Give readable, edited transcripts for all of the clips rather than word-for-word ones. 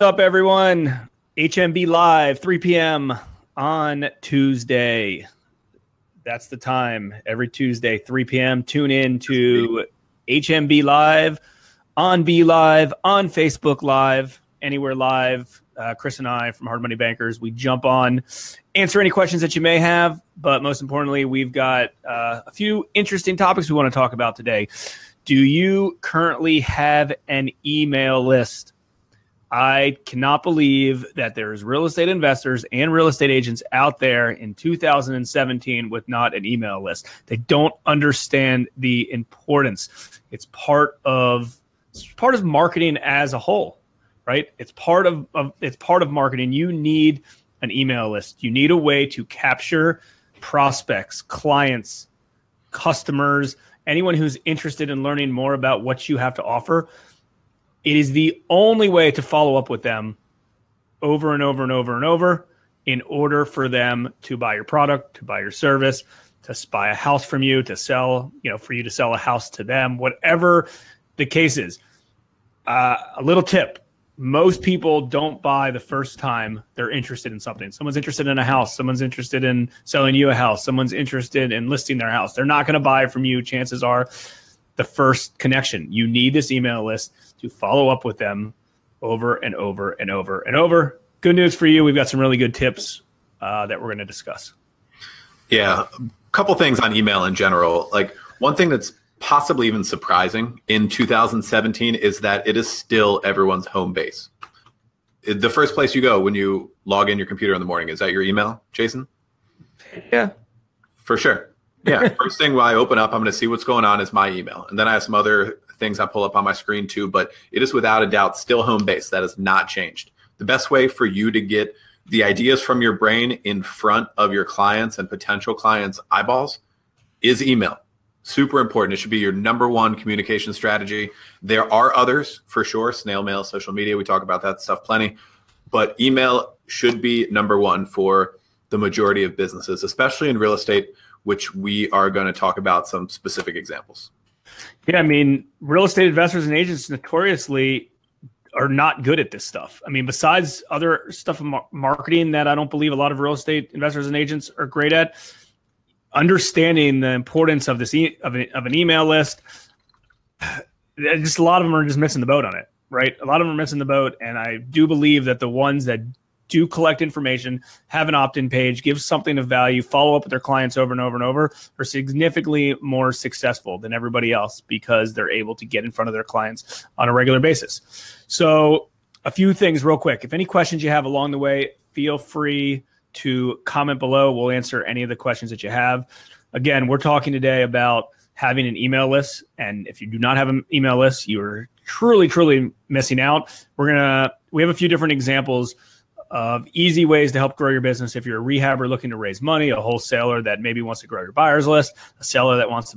What's up, everyone? HMB Live, 3 p.m. on Tuesday. That's the time. Every Tuesday, 3 p.m. Tune in to HMB Live, on B Live, on Facebook Live, anywhere live. Chris and I from Hard Money Bankers, we jump on, answer any questions that you may have. But most importantly, we've got a few interesting topics we want to talk about today. Do you currently have an email list? I cannot believe that there's real estate investors and real estate agents out there in 2017 with not an email list. They don't understand the importance. It's part of marketing as a whole, right? It's part of marketing. You need an email list. You need a way to capture prospects, clients, customers, anyone who's interested in learning more about what you have to offer. It is the only way to follow up with them over and over and over and over in order for them to buy your product, to buy your service, to buy a house from you, to sell, for you to sell a house to them, whatever the case is. A little tip. Most people don't buy the first time they're interested in something. Someone's interested in a house. Someone's interested in selling you a house. Someone's interested in listing their house. They're not going to buy from you. Chances are the first connection. You need this email list to follow up with them over and over and over and over. Good news for you. We've got some really good tips that we're going to discuss. Yeah. A couple things on email in general. Like one thing that's possibly even surprising in 2017 is that it is still everyone's home base. The first place you go when you log in your computer in the morning, is that your email, Jason? Yeah. For sure. Yeah. First thing when I open up, I'm going to see what's going on is my email. And then I have some other things I pull up on my screen too, but it is without a doubt still home base. That has not changed. The best way for you to get the ideas from your brain in front of your clients and potential clients' eyeballs is email. Super important. It should be your number one communication strategy. There are others for sure, snail mail, social media. We talk about that stuff plenty, but email should be number one for the majority of businesses, especially in real estate, which we are going to talk about some specific examples. Yeah, I mean, real estate investors and agents notoriously are not good at this stuff. I mean, besides other stuff in marketing that I don't believe a lot of real estate investors and agents are great at, understanding the importance of this of an email list, just a lot of them are just missing the boat on it, right? A lot of them are missing the boat, and I do believe that the ones that do collect information, have an opt-in page, give something of value, follow up with their clients over and over and over, are significantly more successful than everybody else because they're able to get in front of their clients on a regular basis. So a few things real quick. If any questions you have along the way, feel free to comment below. We'll answer any of the questions that you have. Again, we're talking today about having an email list. And if you do not have an email list, you're truly, truly missing out. We have a few different examples of easy ways to help grow your business. If you're a rehabber looking to raise money, a wholesaler that maybe wants to grow your buyers list, a seller that wants to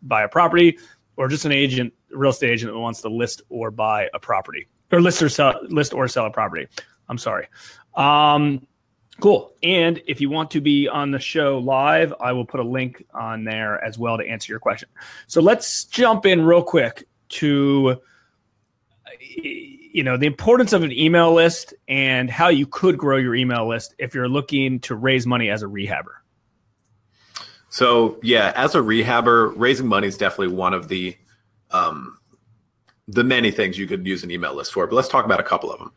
buy a property, or just an agent, a real estate agent that wants to list or buy a property, or list or sell a property. I'm sorry. Cool. And if you want to be on the show live, I will put a link on there as well to answer your question. So let's jump in real quick to the importance of an email list and how you could grow your email list if you're looking to raise money as a rehabber. So yeah, as a rehabber, raising money is definitely one of the many things you could use an email list for, but let's talk about a couple of them.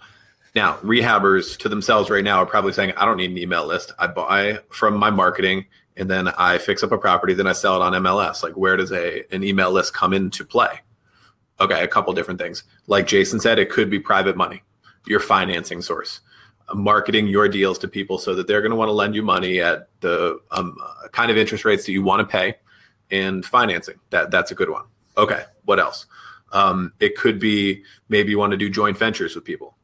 Now, rehabbers to themselves right now are probably saying, I don't need an email list. I buy from my marketing and then I fix up a property, then I sell it on MLS. Like, where does an email list come into play? Okay, a couple different things. Like Jason said, it could be private money, your financing source, marketing your deals to people so that they're going to want to lend you money at the kind of interest rates that you want to pay, and financing. That's a good one. Okay, what else? It could be maybe you want to do joint ventures with people,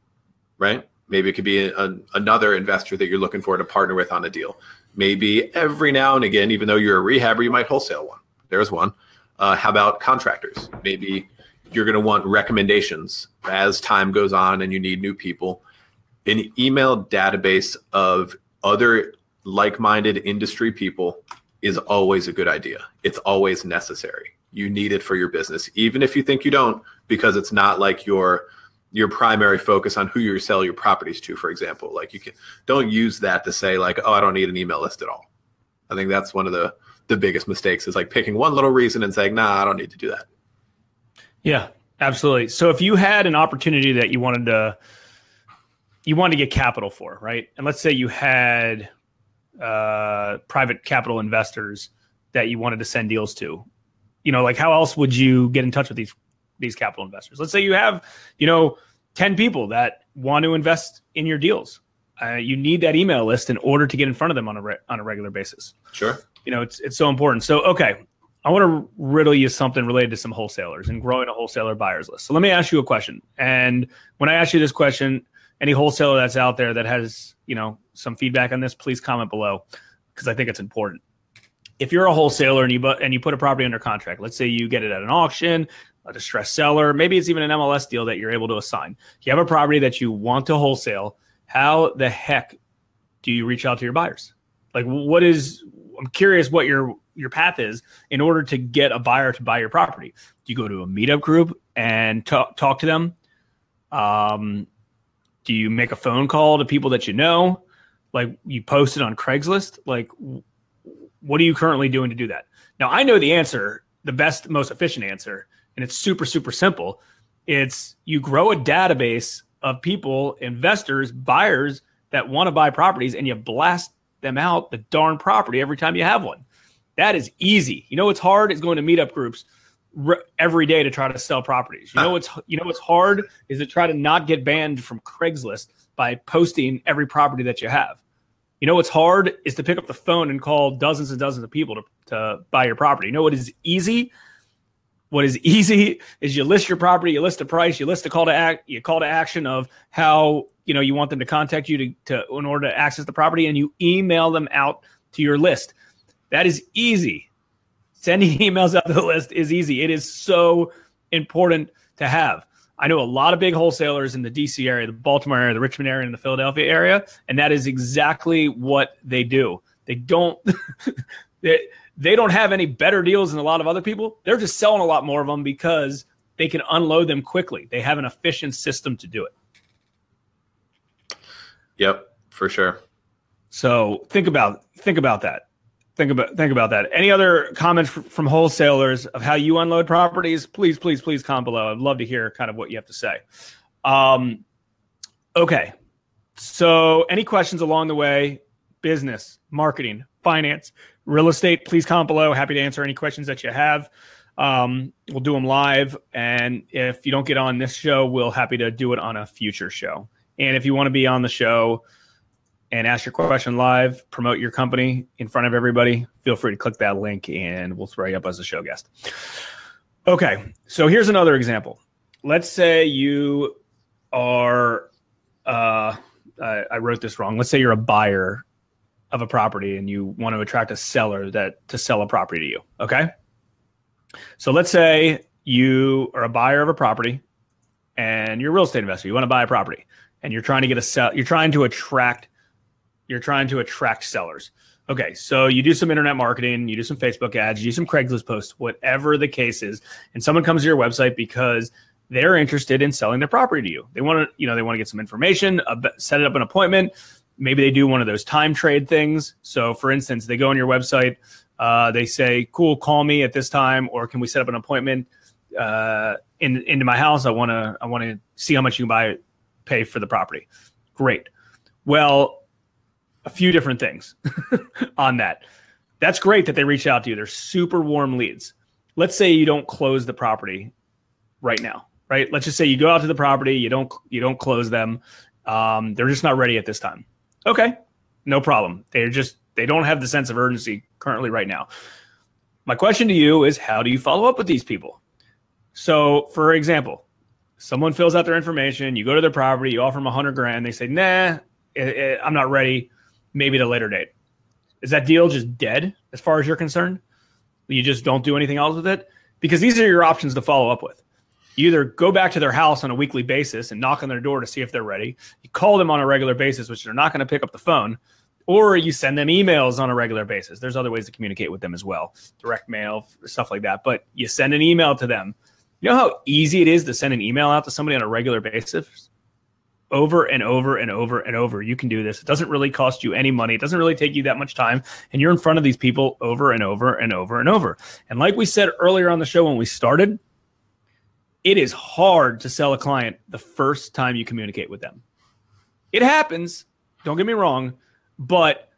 right? Maybe it could be another investor that you're looking for to partner with on a deal. Maybe every now and again, even though you're a rehabber, you might wholesale one. There's one. How about contractors? Maybe you're going to want recommendations as time goes on and you need new people. An email database of other like-minded industry people is always a good idea. It's always necessary. You need it for your business, even if you think you don't, because it's not like you're your primary focus on who you sell your properties to, for example. Like don't use that to say like, oh, I don't need an email list at all. I think that's one of the biggest mistakes is like picking one little reason and saying, nah, I don't need to do that. Yeah, absolutely. So if you had an opportunity that you wanted to get capital for, right? And let's say you had private capital investors that you wanted to send deals to, like how else would you get in touch with these capital investors? Let's say you have, 10 people that want to invest in your deals. You need that email list in order to get in front of them on a regular basis. Sure. It's so important. So, okay, I want to riddle you something related to some wholesalers and growing a wholesaler buyers list. So let me ask you a question. And when I ask you this question, any wholesaler that's out there that has, some feedback on this, please comment below because I think it's important. If you're a wholesaler and you put a property under contract, let's say you get it at an auction, a distressed seller, maybe it's even an MLS deal that you're able to assign. You have a property that you want to wholesale. How the heck do you reach out to your buyers? Like I'm curious what your path is in order to get a buyer to buy your property. Do you go to a meetup group and talk to them? Do you make a phone call to people that you know? Like you post it on Craigslist? Like what are you currently doing to do that? Now I know the answer, the best, most efficient answer, and it's super, super simple. It's you grow a database of people, investors, buyers that want to buy properties, and you blast them out the darn property every time you have one. That is easy. What's hard is going to meetup groups every day to try to sell properties. What's hard is to try to not get banned from Craigslist by posting every property that you have. What's hard is to pick up the phone and call dozens and dozens of people to buy your property. What is easy? What is easy is you list your property, you list the price, you list the call to action of how you want them to contact you to in order to access the property, and you email them out to your list. That is easy. Sending emails out to the list is easy. It is so important to have. I know a lot of big wholesalers in the DC area, the Baltimore area, the Richmond area, and the Philadelphia area, and that is exactly what they do. They don't they don't have any better deals than a lot of other people. They're just selling a lot more of them because they can unload them quickly. They have an efficient system to do it. Yep, for sure. So think about that. Think about that. Any other comments from wholesalers of how you unload properties? Please comment below. I'd love to hear kind of what you have to say. Okay. So any questions along the way? Business, marketing, finance, real estate, please comment below. Happy to answer any questions that you have. We'll do them live. And if you don't get on this show, we'll happy to do it on a future show. And if you want to be on the show and ask your question live, promote your company in front of everybody, feel free to click that link and we'll throw you up as a show guest. Okay, so here's another example. Let's say you are, I wrote this wrong. Let's say you're a buyer of a property and you want to attract a seller to sell a property to you, okay? So let's say you are a buyer of a property and you're a real estate investor. You want to buy a property and you're trying to get you're trying to attract sellers. Okay, so you do some internet marketing, you do some Facebook ads, you do some Craigslist posts, whatever the case is, and someone comes to your website because they're interested in selling their property to you. They want to get some information, set up an appointment. Maybe they do one of those time trade things. So for instance, they go on your website, they say, cool, call me at this time, or can we set up an appointment into my house? I want to see how much you can pay for the property. Great. Well, a few different things on that. That's great that they reach out to you. They're super warm leads. Let's say you don't close the property right now, right? Let's just say you go out to the property, you don't close them. They're just not ready at this time. Okay, no problem. They don't have the sense of urgency currently right now. My question to you is, how do you follow up with these people? So for example, someone fills out their information, you go to their property, you offer them $100,000. They say, nah, I'm not ready. Maybe at a later date. Is that deal just dead as far as you're concerned? You just don't do anything else with it? Because these are your options to follow up with. You either go back to their house on a weekly basis and knock on their door to see if they're ready. You call them on a regular basis, which they're not going to pick up the phone, or you send them emails on a regular basis. There's other ways to communicate with them as well. Direct mail, stuff like that. But you send an email to them You know how easy it is to send an email out to somebody on a regular basis? Over and over and over and over. You can do this. It doesn't really cost you any money. It doesn't really take you that much time. And you're in front of these people over and over and over and over. And like we said earlier on the show when we started, it is hard to sell a client the first time you communicate with them. It happens. Don't get me wrong. But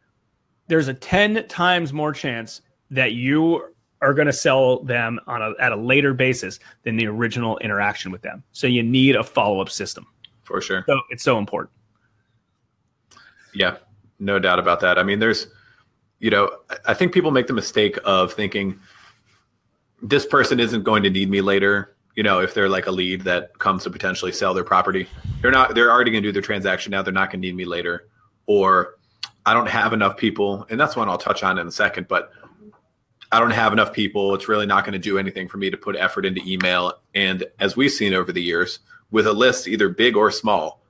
there's a 10 times more chance that you are going to sell them at a later basis than the original interaction with them. So you need a follow-up system. For sure. So it's so important. Yeah, no doubt about that. I mean, there's, I think people make the mistake of thinking this person isn't going to need me later. If they're like a lead that comes to potentially sell their property, they're already going to do their transaction now. They're not going to need me later. Or I don't have enough people. And that's one I'll touch on in a second, but I don't have enough people. It's really not going to do anything for me to put effort into email. And as we've seen over the years, with a list, either big or small,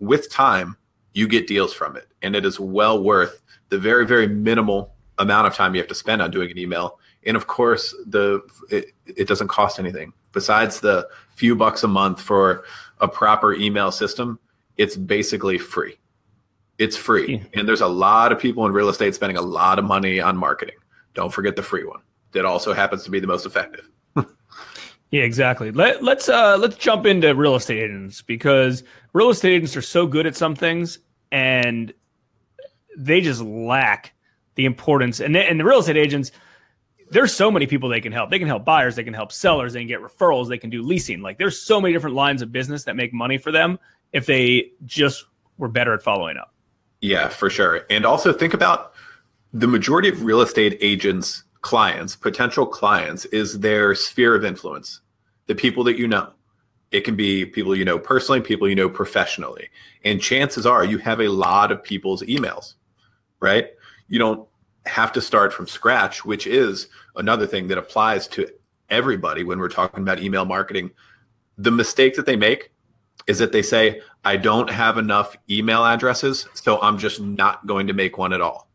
with time, you get deals from it. And it is well worth the very, very minimal amount of time you have to spend on doing an email. And of course, it doesn't cost anything. Besides the few bucks a month for a proper email system, it's basically free. It's free. Yeah. And there's a lot of people in real estate spending a lot of money on marketing. Don't forget the free one. That also happens to be the most effective. Yeah, exactly. Let's jump into real estate agents, because real estate agents are so good at some things and they just lack the importance. And the real estate agents, there's so many people they can help. They can help buyers, they can help sellers, they can get referrals, they can do leasing. Like there's so many different lines of business that make money for them if they just were better at following up. Yeah, for sure. And also think about the majority of real estate agents' clients, potential clients, is their sphere of influence, the people that you know. It can be people you know personally, people you know professionally. And chances are you have a lot of people's emails, right? You don't have to start from scratch, which is another thing that applies to everybody when we're talking about email marketing. The mistake that they make is that they say, I don't have enough email addresses, so I'm just not going to make one at all.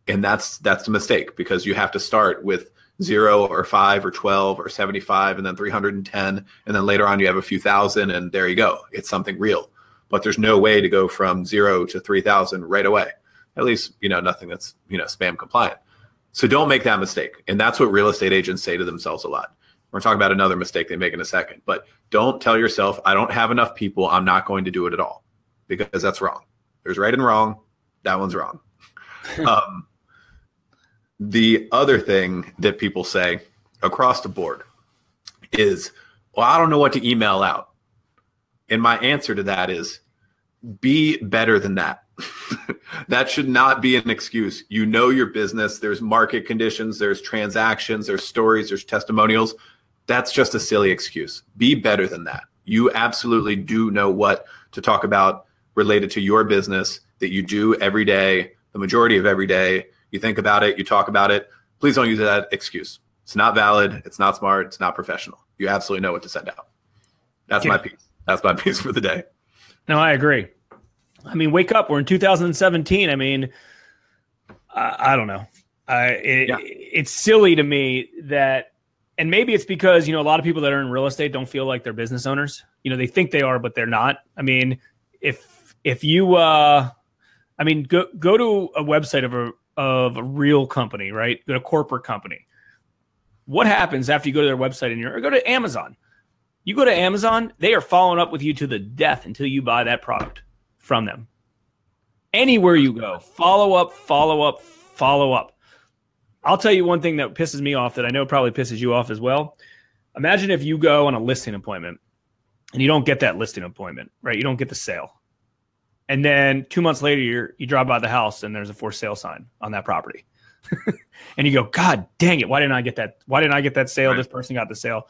And that's the mistake, because you have to start with 0 or 5 or 12 or 75 and then 310. And then later on you have a few thousand and there you go. It's something real. But there's no way to go from 0 to 3,000 right away. At least, nothing that's, spam compliant. So don't make that mistake. And that's what real estate agents say to themselves a lot. We're talking about another mistake they make in a second. But don't tell yourself, I don't have enough people, I'm not going to do it at all. Because that's wrong. There's right and wrong. That one's wrong. The other thing that people say across the board is, well, I don't know what to email out. And my answer to that is, be better than that. That should not be an excuse. You know your business. There's market conditions. There's transactions. There's stories. There's testimonials. That's just a silly excuse. Be better than that. You absolutely do know what to talk about related to your business that you do every day, the majority of every day. You think about it, you talk about it. Please don't use that excuse. It's not valid. It's not smart. It's not professional. You absolutely know what to send out. That's my piece. That's my piece for the day. No, I agree. I mean, wake up. We're in 2017. I mean, I don't know. It's silly to me that, and maybe it's because, a lot of people that are in real estate don't feel like they're business owners. They think they are, but they're not. I mean, if you, go to a website of a real company, right? Go to a corporate company. What happens after you go to their website or go to Amazon? You go to Amazon, they are following up with you to the death until you buy that product from them. Anywhere you go, follow up, follow up, follow up. I'll tell you one thing that pisses me off that I know probably pisses you off as well. Imagine if you go on a listing appointment and you don't get that listing appointment, right? You don't get the sale. And then 2 months later, you drive by the house and there's a for sale sign on that property. And you go, God dang it. Why didn't I get that? Why didn't I get that sale? Right. This person got the sale.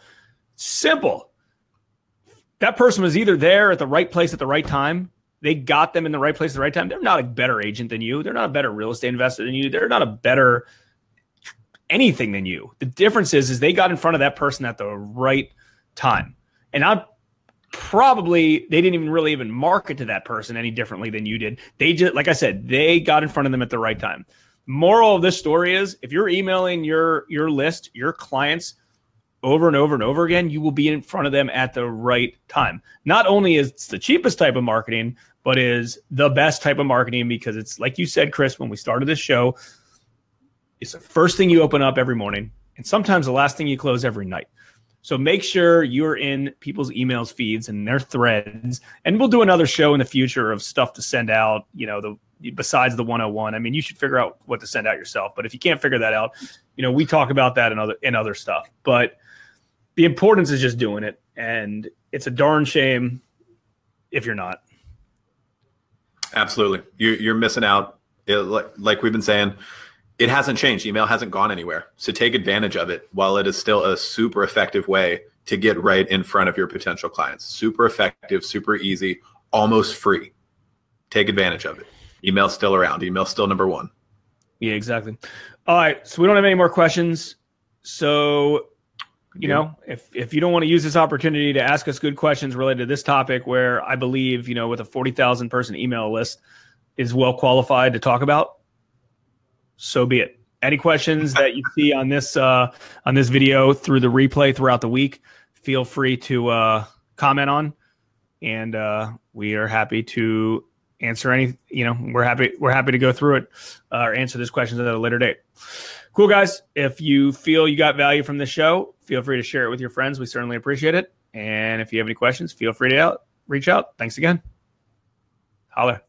Simple. That person was either there at the right place at the right time. They got them in the right place at the right time. They're not a better agent than you. They're not a better real estate investor than you. They're not a better anything than you. The difference is they got in front of that person at the right time. And they didn't even market to that person any differently than you did. They just, like I said, they got in front of them at the right time. Moral of this story is, if you're emailing your list, your clients, over and over and over again, you will be in front of them at the right time. Not only is it the cheapest type of marketing, but is the best type of marketing, because it's like you said, Chris, when we started this show, it's the first thing you open up every morning, and sometimes the last thing you close every night. So make sure you're in people's emails feeds and their threads. And we'll do another show in the future of stuff to send out, besides the 101. I mean, you should figure out what to send out yourself. But if you can't figure that out, we talk about that in other stuff. But the importance is just doing it. And it's a darn shame if you're not. Absolutely. You're missing out. Like we've been saying, it hasn't changed. Email hasn't gone anywhere. So take advantage of it while it is still a super effective way to get right in front of your potential clients. Super effective, super easy, almost free. Take advantage of it. Email's still around. Email's still number one. Yeah, exactly. All right. So we don't have any more questions. So, if you don't want to use this opportunity to ask us good questions related to this topic, where I believe, with a 40,000 person email list is well qualified to talk about, so be it. Any questions that you see on this video through the replay throughout the week, feel free to comment on, and we are happy to answer any. We're happy to go through it or answer these questions at a later date. Cool, guys. If you feel you got value from this show, feel free to share it with your friends. We certainly appreciate it. And if you have any questions, feel free to reach out. Thanks again. Holler.